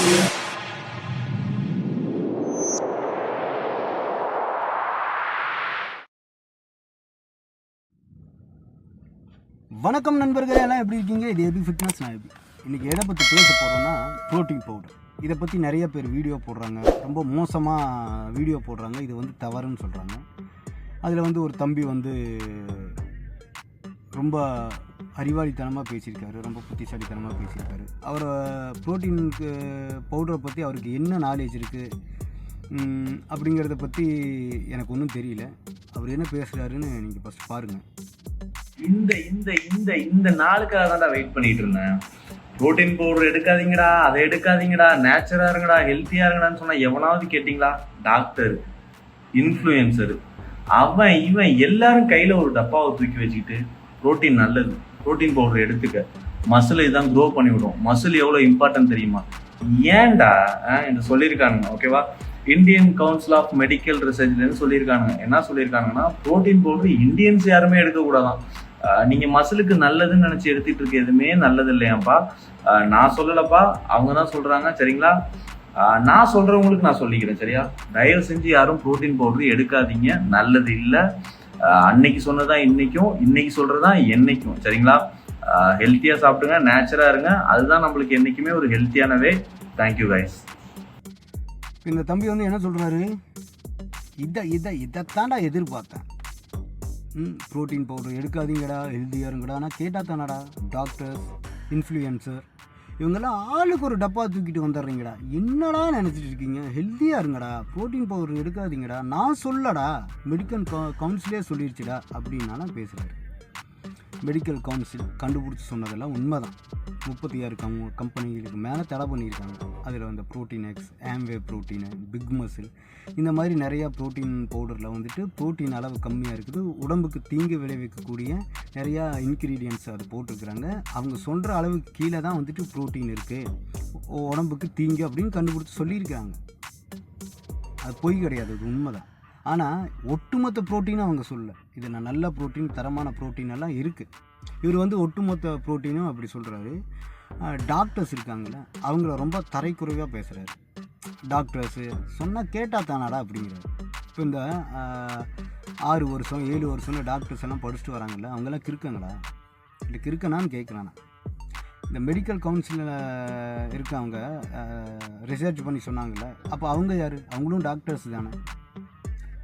வணக்கம் நண்பர்களே, எல்லாம் எப்படி இருக்கீங்க? இது எப்படி ஃபிட்னஸ் நான் எப்படி இன்றைக்கி எதை பற்றி பேச போகிறோன்னா ப்ரோட்டீன் பவுடர். இதை பற்றி நிறைய பேர் வீடியோ போடுறாங்க, ரொம்ப மோசமாக வீடியோ போடுறாங்க. இது வந்து தவறுன்னு சொல்கிறாங்க. அதில் வந்து ஒரு தம்பி வந்து ரொம்ப அறிவாளித்தனமாக பேசியிருக்காரு, ரொம்ப புத்திசாலித்தனமாக பேசியிருக்காரு. அவர் ப்ரோட்டீனுக்கு பவுடரை பற்றி அவருக்கு என்ன நாலேஜ் இருக்குது அப்படிங்கிறத பற்றி எனக்கு ஒன்றும் தெரியல. அவர் என்ன பேசுகிறாருன்னு நீங்கள் ஃபஸ்ட் பாருங்கள். இந்த இந்த இந்த இந்த நாளுக்காக தான்டா வெயிட் பண்ணிட்டு இருந்தேன். புரோட்டீன் பவுடர் எடுக்காதீங்கடா, அதை எடுக்காதீங்கடா, நேச்சுரா இருங்கடா, ஹெல்த்தியா இருங்கடான்னு சொன்னா எவனாவது கேட்டீங்களா? டாக்டர், இன்ஃப்ளூயன்சர், அவன் இவன் எல்லாரும் கையில ஒரு டப்பாவை தூக்கி வச்சுக்கிட்டு புரோட்டீன் நல்லது, புரோட்டீன் பவுடர் எடுத்துக்க, மசில் இதான் க்ரோ பண்ணி விடும், மசில் எவ்வளோ இம்பார்ட்டன்ட் தெரியுமா? ஏன்டா என்று சொல்லியிருக்கானுங்க. ஓகேவா? இந்தியன் கவுன்சில் ஆஃப் மெடிக்கல் ரிசர்ச்லேருந்து சொல்லியிருக்கானுங்க. என்ன சொல்லியிருக்காங்கன்னா, புரோட்டீன் பவுடர் இந்தியன்ஸ் யாருமே எடுக்கக்கூடாதான். நீங்க மசிலுக்கு நல்லதுன்னு நினைச்சு எடுத்துட்டு இருக்க எதுவுமே நல்லது இல்லையாப்பா. நான் சொல்லலப்பா, அவங்க தான் சொல்றாங்க. சரிங்களா? நான் சொல்றவங்களுக்கு நான் சொல்லிக்கிறேன். சரியா? தயவு செஞ்சு யாரும் புரோட்டீன் பவுடர் எடுக்காதீங்க, நல்லது இல்லை. அன்னைக்கு சொன்னதான் இன்னைக்கும், இன்னைக்கு சொல்றதான் என்னைக்கும். சரிங்களா? ஹெல்த்தியா சாப்பிடுங்க, நேச்சுரா இருங்க, அதுதான் நம்மளுக்கு என்னைக்குமே ஒரு ஹெல்த்தியான வே. Thank you guys. இந்த தம்பி வந்து என்ன சொல்றாரு? இதைத்தாண்டா எதிர்பார்த்தேன். ப்ரோட்டீன் பவுடர் எடுக்காதீங்கடா, ஹெல்த்தியாக இருங்கடா. ஆனால் கேட்டால் தானடா டாக்டர்ஸ், இன்ஃப்ளூயன்சர் இவங்கெல்லாம் ஆளுக்கு ஒரு டப்பா தூக்கிட்டு வந்துடுறீங்கடா. என்னடா நினச்சிட்டு இருக்கீங்க? ஹெல்த்தியாக இருங்கடா, ப்ரோட்டீன் பவுடர் எடுக்காதீங்கடா. நான் சொல்லடா, மெடிக்கல் கவுன்சிலே சொல்லிடுச்சுடா அப்படின்னாலும் பேசுகிறாரு. மெடிக்கல் கவுன்சில் கண்டுபிடிச்சி சொன்னதெல்லாம் உண்மை தான். 36 கம்பெனிகளுக்கு மேலே தடை பண்ணியிருக்காங்க. அதில் வந்து protein X, Amway protein, Big Muscle, இந்த மாதிரி நிறையா ப்ரோட்டீன் பவுடரில் வந்துட்டு ப்ரோட்டீன் அளவு கம்மியாக இருக்குது, உடம்புக்கு தீங்கு விளைவிக்கக்கூடிய நிறையா இன்க்ரீடியன்ட்ஸ் அது போட்டிருக்கிறாங்க. அவங்க சொல்கிற அளவுக்கு கீழே தான் வந்துட்டு ப்ரோட்டீன் இருக்குது, உடம்புக்கு தீங்கு அப்படின்னு கண்டுபிடிச்சி சொல்லியிருக்காங்க. அது பொய் கிடையாது, அது உண்மை தான். ஆனால் ஒட்டுமொத்த ப்ரோட்டீனும் அவங்க சொல்ல, இதில் நல்ல ப்ரோட்டீன், தரமான ப்ரோட்டீன் எல்லாம் இருக்குது. இவர் வந்து ஒட்டுமொத்த ப்ரோட்டீனும் அப்படி சொல்கிறாரு. டாக்டர்ஸ் இருக்காங்களே, அவங்கள ரொம்ப தரைக்குறைவாக பேசுகிறாரு. டாக்டர்ஸு சொன்னால் கேட்டால் தானாடா அப்படிங்கிறாரு. இப்போ இந்த 6 வருஷம் 7 வருஷம்னு டாக்டர்ஸ் எல்லாம் படிச்சுட்டு வராங்கல்ல, அவங்கெல்லாம் கிறுக்கங்களா? இல்லை கிறுக்கனான்னு கேட்குறானா? இந்த மெடிக்கல் கவுன்சிலில் இருக்கவங்க ரிசர்ச் பண்ணி சொன்னாங்கல்ல, அப்போ அவங்க யார்? அவங்களும் டாக்டர்ஸ் தானே.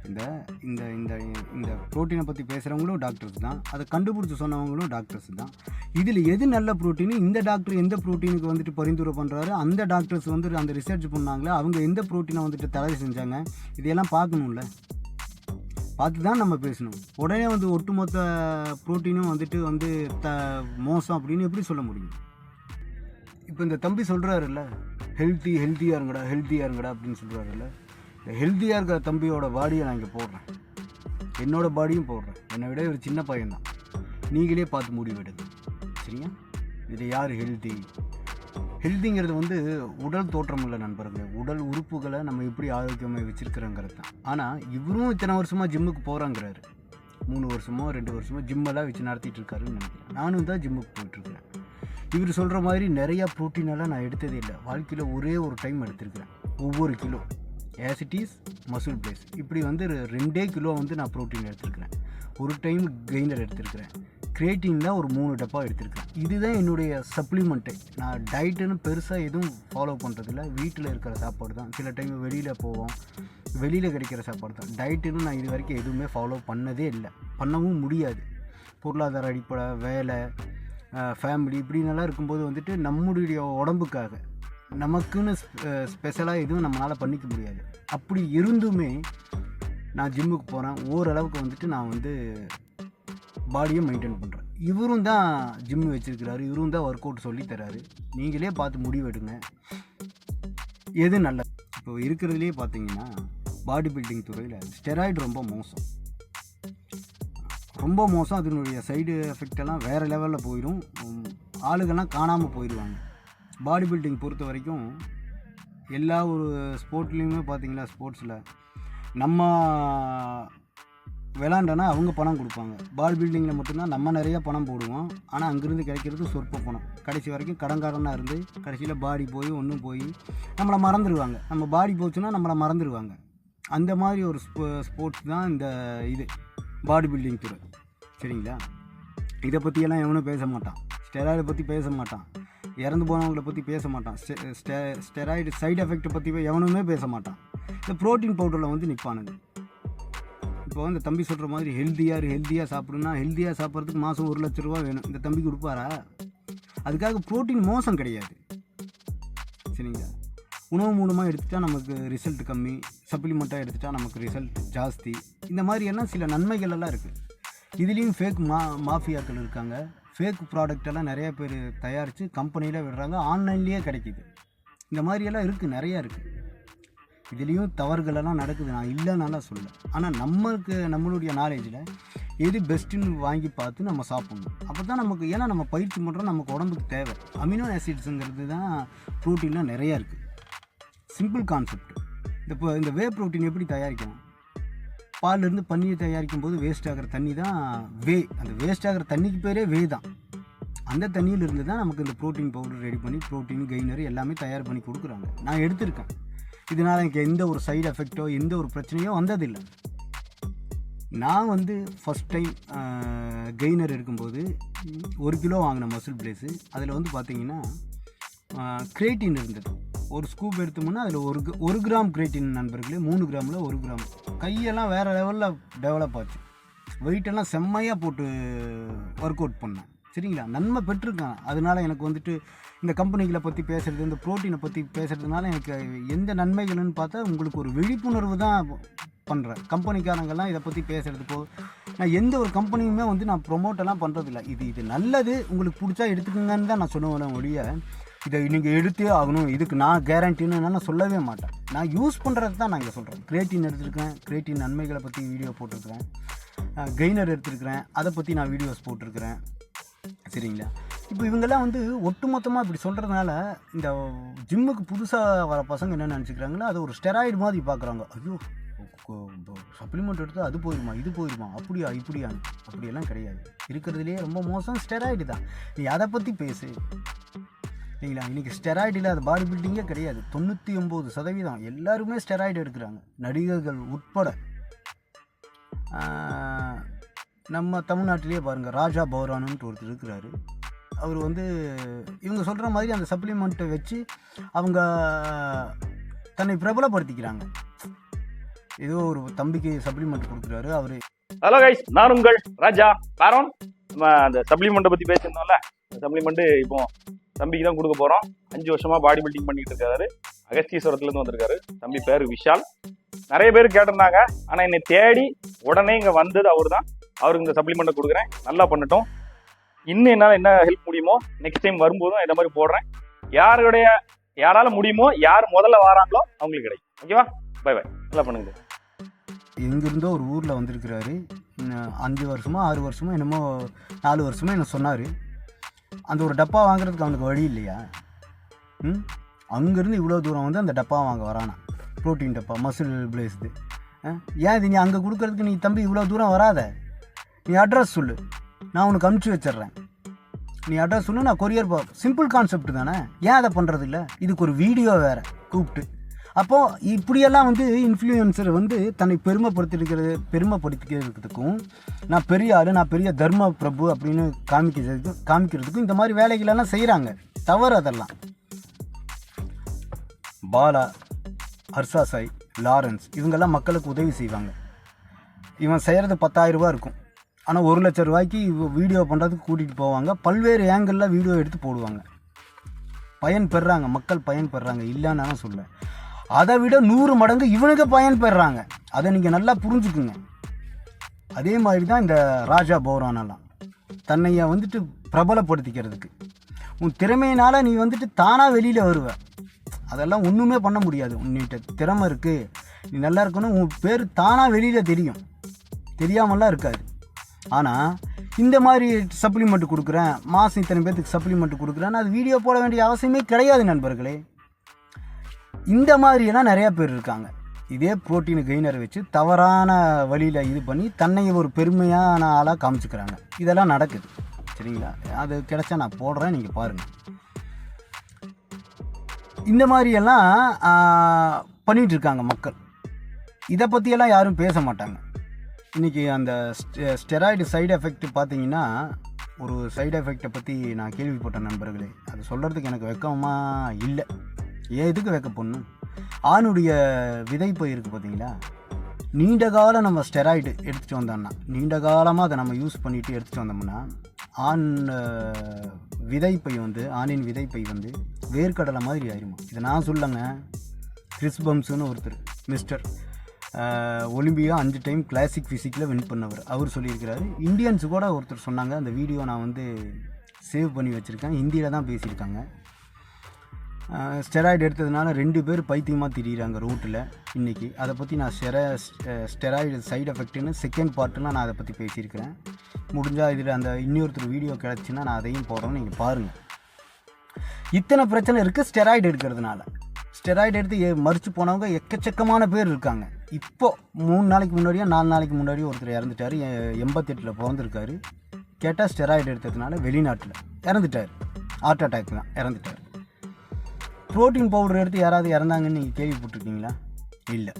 இந்த இந்த இந்த இந்த ப்ரோட்டீனை பற்றி பேசுகிறவங்களும் டாக்டர்ஸ் தான், அதை கண்டுபிடிச்சி சொன்னவங்களும் டாக்டர்ஸ் தான். இதில் எது நல்ல ப்ரோட்டீனு, இந்த டாக்டர் எந்த ப்ரோட்டீனுக்கு வந்துட்டு பரிந்துரை பண்ணுறாரு, அந்த டாக்டர்ஸ் வந்துட்டு அந்த ரிசர்ச் பண்ணாங்களே, அவங்க எந்த ப்ரோட்டீனை வந்துட்டு தடை செஞ்சாங்க, இதையெல்லாம் பார்க்கணும்ல. பார்த்து தான் நம்ம பேசணும். உடனே வந்து ஒட்டுமொத்த ப்ரோட்டீனும் வந்துட்டு மோசம் அப்படின்னு எப்படி சொல்ல முடியும்? இப்போ இந்த தம்பி சொல்கிறாருல்ல, ஹெல்த்தியாக இருங்கடா அப்படின்னு சொல்கிறாருல்ல. இந்த ஹெல்த்தியாக இருக்கிற தம்பியோட பாடியை நான் இங்கே போடுறேன், என்னோடய பாடியும் போடுறேன். என்னை விட ஒரு சின்ன பையன்தான். நீங்களே பார்த்து முடிவெடுங்க. சரியா? இது யார் ஹெல்த்திங்கிறது வந்து உடல் தோற்றம் இல்லை நண்பர்களே, உடல் உறுப்புகளை நம்ம எப்படி ஆரோக்கியமாக வச்சுருக்கிறோங்கிறது தான். ஆனால் இவரும் இத்தனை வருஷமாக ஜிம்முக்கு போகிறாங்கிறாரு. 3 வருஷமோ 2 வருஷமோ ஜிம்மெல்லாம் வச்சு நடத்திட்டு இருக்காருன்னு நினைக்கிறேன். நானும் தான் ஜிம்முக்கு போயிட்டுருக்கிறேன். இவர் சொல்கிற மாதிரி நிறையா ப்ரோட்டீனெல்லாம் நான் எடுத்ததே இல்லை. வாழ்க்கையில் ஒரே ஒரு டைம் எடுத்திருக்கிறேன். ஒவ்வொரு கிலோ ஆசிட்டிஸ் மசில் பேஸ் இப்படி வந்து 2 கிலோ வந்து நான் ப்ரோட்டீன் எடுத்திருக்கிறேன். ஒரு டைம் கெய்னர் எடுத்திருக்கிறேன். கிரியேட்டினில் ஒரு 3 டப்பா எடுத்திருக்கிறேன். இதுதான் என்னுடைய சப்ளிமெண்ட்டே. நான் டயட்டுன்னு பெருசாக எதுவும் ஃபாலோ பண்ணுறதில்ல. வீட்டில் இருக்கிற சாப்பாடு தான். சில டைம் வெளியில் போவோம், வெளியில் கிடைக்கிற சாப்பாடு தான். டயட்டுன்னு நான் இது வரைக்கும் எதுவுமே ஃபாலோ பண்ணதே இல்லை, பண்ணவும் முடியாது. பொருளாதார அடிப்படை, வேலை, ஃபேமிலி இப்படின்னெல்லாம் இருக்கும்போது வந்துட்டு நம்முடைய உடம்புக்காக நமக்குன்னு ஸ்பெஷலாக எதுவும் நம்மளால் பண்ணிக்க முடியாது. அப்படி இருந்துமே நான் ஜிம்முக்கு போகிறேன். ஓரளவுக்கு வந்துட்டு நான் வந்து பாடியை மெயின்டைன் பண்ணுறேன். இவரும் தான் ஜிம்மு வச்சுருக்கிறாரு, இவரும் தான் ஒர்க் அவுட் சொல்லி தராரு. நீங்களே பார்த்து முடிவெடுங்க எது நல்லது. இப்போ இருக்கிறதுலே பார்த்தீங்கன்னா பாடி பில்டிங் துறையில் ஸ்டெராய்டு ரொம்ப மோசம். அதனுடைய சைடு எஃபெக்டெல்லாம் வேறு லெவலில் போயிடும். ஆளுகள்லாம் காணாமல் போயிடுவாங்க. பாடி பில்டிங் பொறுத்த வரைக்கும் எல்லா ஒரு ஸ்போர்ட்லேயுமே பார்த்தீங்கன்னா, ஸ்போர்ட்ஸில் நம்ம விளாண்டனா அவங்க பணம் கொடுப்பாங்க. பாடி பில்டிங்கில் மட்டும்தான் நம்ம நிறையா பணம் போடுவோம். ஆனால் அங்கேருந்து கிடைக்கிறது சொற்ப பணம். கடைசி வரைக்கும் கடன்காரனாக இருந்து கடைசியில் பாடி போய் ஒன்றும் போய் நம்மளை மறந்துடுவாங்க. நம்ம பாடி போச்சுன்னா நம்மளை மறந்துடுவாங்க. அந்த மாதிரி ஒரு ஸ்போர்ட்ஸ் தான் இந்த இது பாடி பில்டிங் துறை. சரிங்களா? இதை பற்றியெல்லாம் எவனும் பேச மாட்டான். ஸ்டெராய்டை பற்றி பேச மாட்டான். இறந்து போனவங்களை பற்றி பேச மாட்டான். ஸ்டெராய்டு சைடு எஃபெக்ட்டை பற்றி எவனுமே பேச மாட்டான். இந்த ப்ரோட்டீன் பவுடரில் வந்து நிற்பானுங்க. இப்போ இந்த தம்பி சொல்கிற மாதிரி ஹெல்த்தியாக சாப்பிடுன்னா ஹெல்த்தியாக சாப்பிட்றதுக்கு மாதம் 1 லட்ச ரூபா வேணும். இந்த தம்பி கொடுப்பாரா? அதுக்காக ப்ரோட்டீன் மோசம் கிடையாது. சரிங்களா? உணவு மூலமாக எடுத்துட்டா நமக்கு ரிசல்ட் கம்மி, சப்ளிமெண்ட்டாக எடுத்துட்டா நமக்கு ரிசல்ட் ஜாஸ்தி. இந்த மாதிரி எல்லாம் சில நன்மைகள் எல்லாம் இருக்குது. இதுலேயும் ஃபேக் மாஃபியாக்கள் இருக்காங்க. ஃபேக் ப்ராடக்டெல்லாம் நிறைய பேர் தயாரித்து கம்பெனியில் விடுறாங்க. ஆன்லைன்லேயே கிடைக்கிது. இந்த மாதிரியெல்லாம் இருக்குது, நிறையா இருக்குது. இதுலேயும் தவறுகளெல்லாம் நடக்குது, நான் இல்லைனால சொல்ல. ஆனால் நம்மளுடைய நாலேஜில் எது பெஸ்ட்டுன்னு வாங்கி பார்த்து நம்ம சாப்பிட்ணும். அப்போ தான் நமக்கு, ஏன்னா நம்ம பயிற்சி பண்ணுறோம், நமக்கு உடம்புக்கு தேவை. அமினோ ஆசிட்ஸுங்கிறது தான் ப்ரோட்டீன்லாம் நிறையா இருக்குது. Simple concept. இந்த வே ப்ரோட்டீன் எப்படி தயாரிக்கணும்? பாலிலேருந்து பன்னீர் தயாரிக்கும் போது வேஸ்ட் ஆகிற தண்ணி தான் வே. அந்த வேஸ்ட் ஆகிற தண்ணிக்கு பேரே வே தான். அந்த தண்ணியிலிருந்து தான் நமக்கு இந்த ப்ரோட்டீன் பவுடர் ரெடி பண்ணி ப்ரோட்டீன் கெய்னர் எல்லாமே தயார் பண்ணி கொடுக்குறாங்க. நான் எடுத்திருக்கேன். இதனால் எனக்கு எந்த ஒரு சைடு எஃபெக்டோ எந்த ஒரு பிரச்சனையோ வந்ததில்லை. நான் வந்து ஃபஸ்ட் டைம் கெய்னர் எடுக்கும்போது 1 கிலோ வாங்கின மசில் பிளேஸு. அதில் வந்து பார்த்திங்கன்னா கிரேட்டின் இருந்தது. ஒரு ஸ்கூப் எடுத்தோம்னா அதில் 1 கிராம் கிரேட்டின் நண்பர்களே. 3 கிராமில் 1 கிராம். கையெல்லாம் வேறு லெவலில் டெவலப் ஆச்சு. வெயிட்டெல்லாம் செம்மையாக போட்டு ஒர்க் அவுட் பண்ணேன். சரிங்களா? நன்மை பெற்றிருக்கேன். அதனால் எனக்கு வந்துட்டு இந்த கம்பெனிகளை பற்றி பேசுகிறது, இந்த ப்ரோட்டீனை பற்றி பேசுகிறதுனால எனக்கு எந்த நன்மைகள்னு பார்த்தா உங்களுக்கு ஒரு விழிப்புணர்வு தான் பண்ணுறேன். கம்பெனிக்காரங்கெல்லாம் இதை பற்றி பேசுகிறதுக்கோ, நான் எந்த ஒரு கம்பெனியுமே வந்து நான் ப்ரொமோட்டெல்லாம் பண்ணுறதில்ல. இது நல்லது, உங்களுக்கு பிடிச்சா எடுத்துக்கோங்கன்னு தான் நான் சொல்லுவேன் ஒழிய இதை நீங்கள் எடுத்தே ஆகணும், இதுக்கு நான் கேரண்டின்னு நான் சொல்லவே மாட்டேன். நான் யூஸ் பண்ணுறது தான் நான் இங்கே சொல்கிறேன். கிரேட்டின் எடுத்துருக்கேன், கிரேட்டின் நன்மைகளை பற்றி வீடியோ போட்டிருக்கிறேன். கெய்னர் எடுத்துருக்கிறேன், அதை பற்றி நான் வீடியோஸ் போட்டிருக்கிறேன். சரிங்களா? இப்போ இவங்கெல்லாம் வந்து ஒட்டுமொத்தமாக இப்படி சொல்கிறதுனால இந்த ஜிம்முக்கு புதுசாக வர பசங்க என்ன நினச்சிக்கிறாங்களோ அது ஒரு ஸ்டெராய்டு மாதிரி பார்க்குறாங்க. ஐயோ, சப்ளிமெண்ட் எடுத்தால் அது போயிடுமா, இது போயிடுமா, அப்படியா இப்படியான்னு. அப்படியெல்லாம் கிடையாது. இருக்கிறதுலே ரொம்ப மோசம் ஸ்டெராய்டு தான். நீ அதை பற்றி பேசு. சரிங்களா? இன்றைக்கி ஸ்டெராய்டு இல்லாத பாடி பில்டிங்கே கிடையாது. 99% எல்லாருமே ஸ்டெராய்டு எடுக்கிறாங்க, நடிகர்கள் உட்பட. நம்ம தமிழ்நாட்டிலே பாருங்கள், ராஜா பௌரானுன்ட்டு ஒருத்தர் இருக்கிறாரு. அவர் வந்து இவங்க சொல்கிற மாதிரி அந்த சப்ளிமெண்ட்டை வச்சு அவங்க தன்னை பிரபலப்படுத்திக்கிறாங்க. ஏதோ ஒரு தம்பிக்கு சப்ளிமெண்ட் கொடுக்குறாரு அவர். ஹலோ கைஸ், நான் உங்கள் ராஜா பாரோன். நம்ம அந்த சப்ளிமெண்ட்டை பற்றி பேசியிருந்தோம்ல, அந்த சப்ளிமெண்ட்டு இப்போ தம்பிக்கு தான் கொடுக்க போகிறோம். 5 வருஷமாக பாடி பில்டிங் பண்ணிட்டு இருக்காரு. அகஸ்தீஸ்வரத்துலேருந்து வந்திருக்காரு. தம்பி பேர் விஷால். நிறைய பேர் கேட்டிருந்தாங்க, ஆனால் என்னை தேடி உடனே இங்கே வந்தது அவர் தான். அவருக்கு இந்த சப்ளிமெண்ட்டை கொடுக்குறேன். நல்லா பண்ணட்டும். இன்னும் என்னால் என்ன ஹெல்ப் முடியுமோ நெக்ஸ்ட் டைம் வரும்போதும் இந்த மாதிரி போடுறேன். யாரால முடியுமோ, யார் முதல்ல வராங்களோ அவங்களுக்கு கிடைக்கும். ஓகேவா? Bye bye. நல்லா பண்ணுங்க. எங்கேருந்தோ ஒரு ஊரில் வந்திருக்கிறாரு. 5 வருஷமோ 6 வருஷமோ என்னமோ 4 வருஷமோ என்ன சொன்னார். அந்த ஒரு டப்பா வாங்குறதுக்கு அவனுக்கு வழி இல்லையா? அங்கேருந்து இவ்வளோ தூரம் வந்து அந்த டப்பா வாங்க வரானா, ப்ரோட்டீன் டப்பா, மசில் பிளேஸ்து. ஏன் இது நீ அங்கே கொடுக்கறதுக்கு நீ தம்பி இவ்வளோ தூரம் வராத. நீ அட்ரஸ் சொல்லு, நான் உனக்கு அனுப்பிச்சி வச்சிட்றேன். நீ அட்ரஸ் சொல்லு, நான் கொரியர் சிம்பிள் கான்செப்ட் தானே. ஏன் அதை பண்ணுறது இல்லை? இதுக்கு ஒரு வீடியோ வேறு கூப்பிட்டு. அப்போது இப்படியெல்லாம் வந்து இன்ஃப்ளூயன்சர் வந்து தன்னை பெருமைப்படுத்திக்கிறதுக்கும் நான் பெரிய ஆள், நான் பெரிய தர்ம பிரபு அப்படின்னு காமிக்கிறதுக்கும் இந்த மாதிரி வேலைகளெல்லாம் செய்கிறாங்க. தவறு அதெல்லாம். பாலா, ஹர்ஷா சாய், லாரன்ஸ் இவங்கெல்லாம் மக்களுக்கு உதவி செய்வாங்க. இவன் செய்கிறது 10,000 ரூபா இருக்கும். ஆனால் 1 லட்ச ரூபாய்க்கு வீடியோ பண்ணுறதுக்கு கூட்டிகிட்டு போவாங்க. பல்வேறு ஏங்கிளில் வீடியோ எடுத்து போடுவாங்க. பயன் பெறுறாங்க, மக்கள் பயன் பெறுறாங்க, இல்லைன்னு நான் சொல்ல. அதை விட 100 மடங்கு இவனுக்கு பயன் பெறுறாங்க. அதை நீங்கள் நல்லா புரிஞ்சுக்குங்க. அதே மாதிரி தான் இந்த ராஜா பௌரானெல்லாம் தன்னைய வந்துட்டு பிரபலப்படுத்திக்கிறதுக்கு. உன் திறமையினால் நீ வந்துட்டு தானாக வெளியில் வருவ. அதெல்லாம் ஒன்றுமே பண்ண முடியாது. உன்னிட்ட திறமை இருக்குது, நீ நல்லா இருக்கணும், உன் பேர் தானாக வெளியில் தெரியும், தெரியாமலாம் இருக்காது. ஆனால் இந்த மாதிரி சப்ளிமெண்ட் கொடுக்குறேன், மாதம் இத்தனை பேர்த்துக்கு சப்ளிமெண்ட் கொடுக்குறேன்னு அது வீடியோ போட வேண்டிய அவசியமே கிடையாது நண்பர்களே. இந்த மாதிரியெல்லாம் நிறையா பேர் இருக்காங்க. இதே புரோட்டீன் கெய்னரை வச்சு தவறான வழியில் இது பண்ணி தன்னை ஒரு பெருமையான ஆளாக காமிச்சுக்கிறாங்க. இதெல்லாம் நடக்குது சரிங்களா. அது கிடைச்சா நான் போடுறேன், நீங்கள் பாருங்கள். இந்த மாதிரியெல்லாம் பண்ணிகிட்டு இருக்காங்க மக்கள். இதை பற்றியெல்லாம் யாரும் பேச மாட்டாங்க. இன்றைக்கி அந்த ஸ்டெராய்டு சைடு எஃபெக்ட் பார்த்தீங்கன்னா, ஒரு சைடு எஃபெக்டை பற்றி நான் கேள்விப்பட்டேன் நண்பர்களே. அது சொல்கிறதுக்கு எனக்கு வெக்கமாக இல்லை. ஏன் எதுக்கு வெக்க போடணும்? ஆணுடைய விதைப்பை இருக்குது பார்த்தீங்களா, நீண்ட காலம் நம்ம ஸ்டெராய்டு எடுத்துகிட்டு வந்தோம்னா, நீண்ட காலமாக அதை நம்ம யூஸ் பண்ணிவிட்டு எடுத்துகிட்டு வந்தோம்னா, ஆண் விதைப்பை வந்து ஆணின் விதைப்பை வந்து வேர்க்கடலை மாதிரி ஆயிருமா. இதை நான் சொல்லுங்க, கிறிஸ் பம்ஸ்னு ஒருத்தர் மிஸ்டர் ஒலிம்பியா 5 டைம் கிளாசிக் ஃபிசிக்கில் வின் பண்ணவர், அவர் சொல்லியிருக்கிறாரு. இந்தியன்ஸு கூட ஒருத்தர் சொன்னாங்க. அந்த வீடியோ நான் வந்து சேவ் பண்ணி வச்சுருக்கேன். ஹிந்தியில் தான் பேசியிருக்காங்க. ஸ்டெராய்டு எடுத்ததுனால 2 பேர் பைத்தியமாக திரியிறாங்க ரோட்டில் இன்றைக்கி. அதை பற்றி நான் ஸ்டெராய்டு சைடு எஃபெக்ட்டுன்னு செகண்ட் பார்ட்டுலாம் நான் அதை பற்றி பேசியிருக்கிறேன். முடிஞ்சால் இதில் அந்த இன்னொருத்தர் வீடியோ கிடச்சின்னா நான் அதையும் போடுறேன்னு நீங்கள் பாருங்கள். இத்தனை பிரச்சனை இருக்குது ஸ்டெராய்டு எடுக்கிறதுனால. ஸ்டெராய்டு எடுத்து மறித்து போனவங்க எக்கச்சக்கமான பேர் இருக்காங்க. இப்போது 3 நாளைக்கு முன்னாடியோ 4 நாளைக்கு முன்னாடியோ ஒருத்தர் இறந்துட்டார். 88 பிறந்திருக்காரு. கேட்டால் ஸ்டெராய்டு எடுத்ததுனால வெளிநாட்டில் இறந்துட்டார். ஹார்ட் அட்டாக் தான் இறந்துட்டார். ப்ரோட்டீன் பவுடர் எடுத்து யாராவது இறந்தாங்கன்னு நீங்கள் கேள்விப்பட்டிருக்கீங்களா? இல்லை.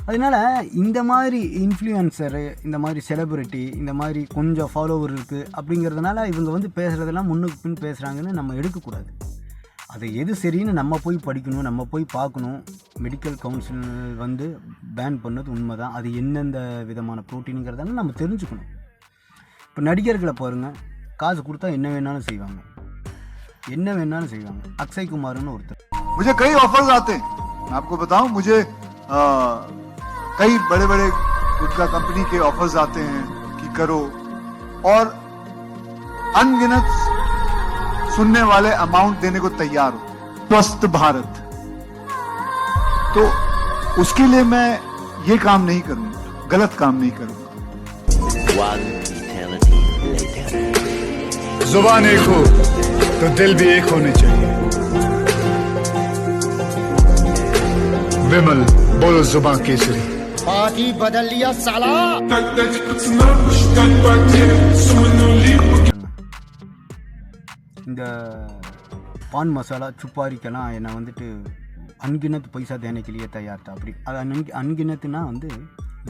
அதனால் இந்த மாதிரி இன்ஃப்ளூயன்சரு, இந்த மாதிரி செலிபிரிட்டி, இந்த மாதிரி கொஞ்சம் ஃபாலோவர் இருக்குது அப்படிங்கிறதுனால இவங்க வந்து பேசுகிறதெல்லாம் முன்னுக்கு பின் பேசுகிறாங்கன்னு நம்ம எடுக்கக்கூடாது. அது எது சரின்னு நம்ம போய் படிக்கணும், நம்ம போய் பார்க்கணும். மெடிக்கல் கவுன்சில் வந்து பேன் பண்ணது உண்மை தான். அது எந்தெந்த விதமான ப்ரோட்டீனுங்கிறதால நம்ம தெரிஞ்சுக்கணும். இப்போ நடிகர்களை பாருங்கள், காசு கொடுத்தா என்ன வேணாலும் செய்வாங்க, என்ன வேணாலும் செய்வாங்க. அக்ஷய் குமார்னு ஒருத்தர், मुझे कई ऑफर्स आते हैं, मैं आपको बताऊं, मुझे कई बड़े बड़े गुटखा कंपनी के ऑफर्स आते हैं कि करो, और अनगिनत सुनने वाले अमाउंट देने को तैयार हो. स्वस्थ भारत, तो उसके लिए मैं ये काम नहीं करूंगा, गलत काम नहीं करूंगा. जुबान एक हो तो दिल भी एक होने चाहिए. विमल बोलो जुबान केसरी. पार्टी बदल लिया साला. இந்த பான் மசாலா சுப்பாரிக்கெல்லாம் என்னை வந்துட்டு அன்கிணத்து பைசா தேனைக்கு लिए தயார் தான். அப்படி அது அன்கிணத்துனா வந்து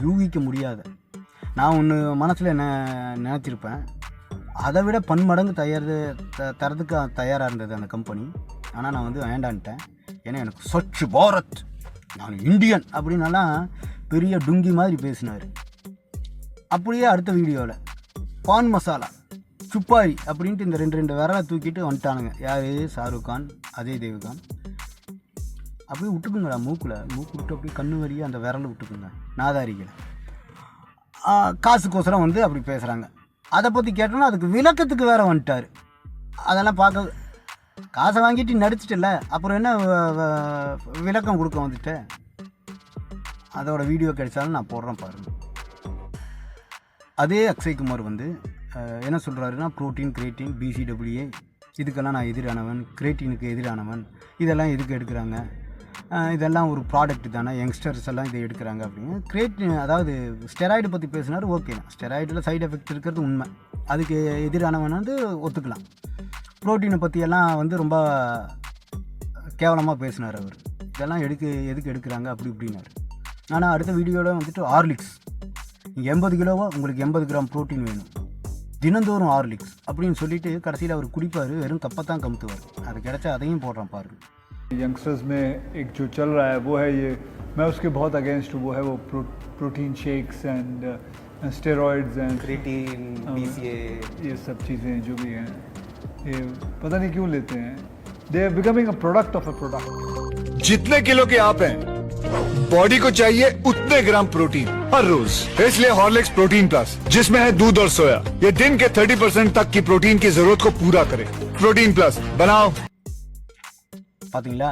யூகிக்க முடியாத. நான் ஒன்று மனசில் என்ன நினச்சிருப்பேன், அதை விட பன்மடங்கு தரதுக்கு தயாராக இருந்தது அந்த கம்பெனி. ஆனால் நான் வந்து வேண்டான்ட்டேன். ஏன்னா எனக்கு ஸ்வச் பாரத், நான் இந்தியன் அப்படின்னாலாம் பெரிய டுங்கி மாதிரி பேசினார். அப்படியே அடுத்த வீடியோவில் பான் மசாலா சுப்பாரி அப்படின்ட்டு இந்த 2 விரலை தூக்கிட்டு வந்துட்டானுங்க. யார்? ஷாருக் கான், அஜய் தேவ்கான். அப்படியே விட்டுக்குங்கடா, மூக்கு விட்டு அப்படியே கண்ணு வழியே அந்த விரலை விட்டுக்குங்க நாதாரிகளை. காசுக்கோசரம் வந்து அப்படி பேசுகிறாங்க. அதை பற்றி கேட்டோன்னா அதுக்கு விளக்கத்துக்கு வேறு வந்துட்டார். அதெல்லாம் பார்க்க காசை வாங்கிட்டு நடிச்சிட்டில்ல, அப்புறம் என்ன விளக்கம் கொடுக்க வந்துட்டு. அதோட வீடியோ கிடைச்சாலும் நான் போடுறேன் பாருங்கள். அதே அக்ஷய் குமார் வந்து என்ன சொல்கிறாருன்னா, ப்ரோட்டீன், கிரேட்டின், BCAA இதுக்கெல்லாம் நான் எதிரானவன், கிரேட்டினுக்கு எதிரானவன், இதெல்லாம் எதுக்கு எடுக்கிறாங்க, இதெல்லாம் ஒரு ப்ராடக்ட் தானே, யங்ஸ்டர்ஸ் எல்லாம் இதை எடுக்கிறாங்க அப்படின்னு. கிரேட்டின் அதாவது ஸ்டெராய்டு பற்றி பேசினார். ஓகே, ஸ்டெராய்டில் சைடு எஃபெக்ட் இருக்கிறது உண்மை, அதுக்கு எதிரானவன் வந்து ஒத்துக்கலாம். ப்ரோட்டீனை பற்றியெல்லாம் வந்து ரொம்ப கேவலமாக பேசினார் அவர். இதெல்லாம் எதுக்கு எடுக்கிறாங்க அப்படி இப்படின்னாரு. ஆனால் அடுத்த வீடியோவில் வந்துட்டு ஹார்லிக்ஸ், நீங்கள் 80 கிலோவோ உங்களுக்கு 80 கிராம் ப்ரோட்டீன் வேணும், தினந்தோறும் ஹார்லிக்ஸ் அப்படின்னு சொல்லிட்டு கடைசியில் அவர் குடிப்பார், வெறும் கப்பை தான் கமுத்துவார். அது கிடைச்சா அதையும் போடுறான் பாருங்க. यंगस्टर्स में एक जो चल रहा है वो है ये, मैं उसके बहुत अगेंस्ट हूँ, वो है वो protein shakes and steroids and creatine, BCAA, ये सब चीज़ें जो भी हैं, ये पता नहीं क्यों लेते हैं. They are becoming a product of a product. जितने किलो के आप हैं, बॉडी को चाहिए उतने ग्राम प्रोटीन हर रोज. इसलिए हॉर्लिक्स प्रोटीन प्लस, जिसमें है दूध और सोया, ये दिन के 30% तक की प्रोटीन की जरूरत को पूरा करे. प्रोटीन प्लस बनाओ. பார்த்தீங்களா?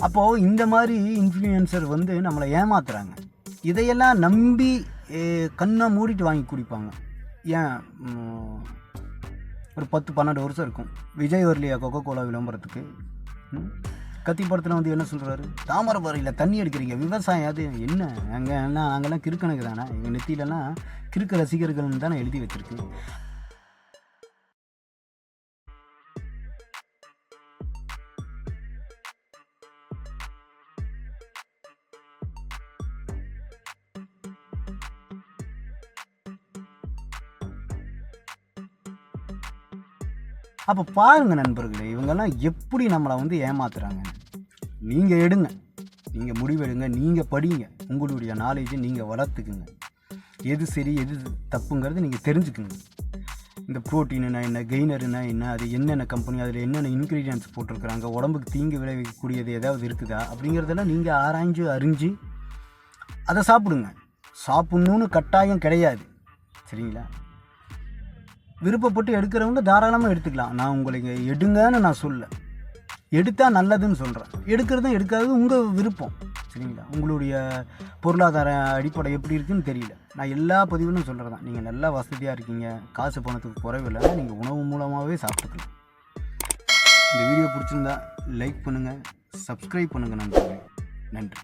அப்போது இந்த மாதிரி இன்ஃப்ளூயன்சர் வந்து நம்மளை ஏமாத்துறாங்க. இதையெல்லாம் நம்பி கண்ணை மூடிட்டு வாங்கி குடிப்பாங்க. ஏன் ஒரு 10-12 வருஷம் இருக்கும். விஜய் வரலையா கொக்கோ கோலா விளம்பரத்துக்கு? கத்தி படத்தில் வந்து என்ன சொல்கிறாரு, தாமரைபரையில் தண்ணி எடுக்கிறீங்க, விவசாயம் அது என்ன, நாங்கள்லாம் கிறுக்கணுக்கு தானே, எங்கள் நெத்தியிலலாம் கிறுக்க ரசிகர்கள்னு தானே எழுதி வச்சிருக்கு. அப்போ பாருங்க நண்பர்களே, இவங்கெல்லாம் எப்படி நம்மளை வந்து ஏமாத்துறாங்க. நீங்கள் எடுங்க, நீங்கள் முடிவெடுங்க, நீங்கள் படிங்க, உங்களுடைய நாலேஜை நீங்கள் வளர்த்துக்குங்க. எது சரி எது தப்புங்கிறது நீங்கள் தெரிஞ்சுக்குங்க. இந்த ப்ரோட்டீனுனா என்ன, கெய்னருனா என்ன, அது என்னென்ன கம்பெனி, அதில் என்னென்ன இன்க்ரீடியன்ட்ஸ் போட்டிருக்கிறாங்க, உடம்புக்கு தீங்கு விளைவிக்கக்கூடியது ஏதாவது இருக்குதா அப்படிங்கிறதெல்லாம் நீங்கள் ஆராய்ஞ்சு அறிஞ்சு அதை சாப்பிடுங்க. சாப்பிட்ணுன்னு கட்டாயம் கிடையாது, சரிங்களா? விருப்பப்பட்டு எடுக்கிறவங்க தாராளமாக எடுத்துக்கலாம். நான் உங்களுக்கு எடுங்கன்னு நான் சொல்ல, எடுத்தால் நல்லதுன்னு சொல்கிறேன். எடுக்கிறதும் எடுக்காதது உங்கள் விருப்பம், சரிங்களா? உங்களுடைய பொருளாதார அடிப்படை எப்படி இருக்குன்னு தெரியல. நான் எல்லா பதிவுன்னு சொல்கிறதான். நீங்கள் நல்லா வசதியாக இருக்கீங்க, காசு பணத்துக்கு குறைவில்லைன்னா நீங்கள் உணவு மூலமாகவே சாப்பிட்டுக்கலாம். இந்த வீடியோ பிடிச்சிருந்தா லைக் பண்ணுங்கள், சப்ஸ்கிரைப் பண்ணுங்கள் நண்பர்களே. நன்றி.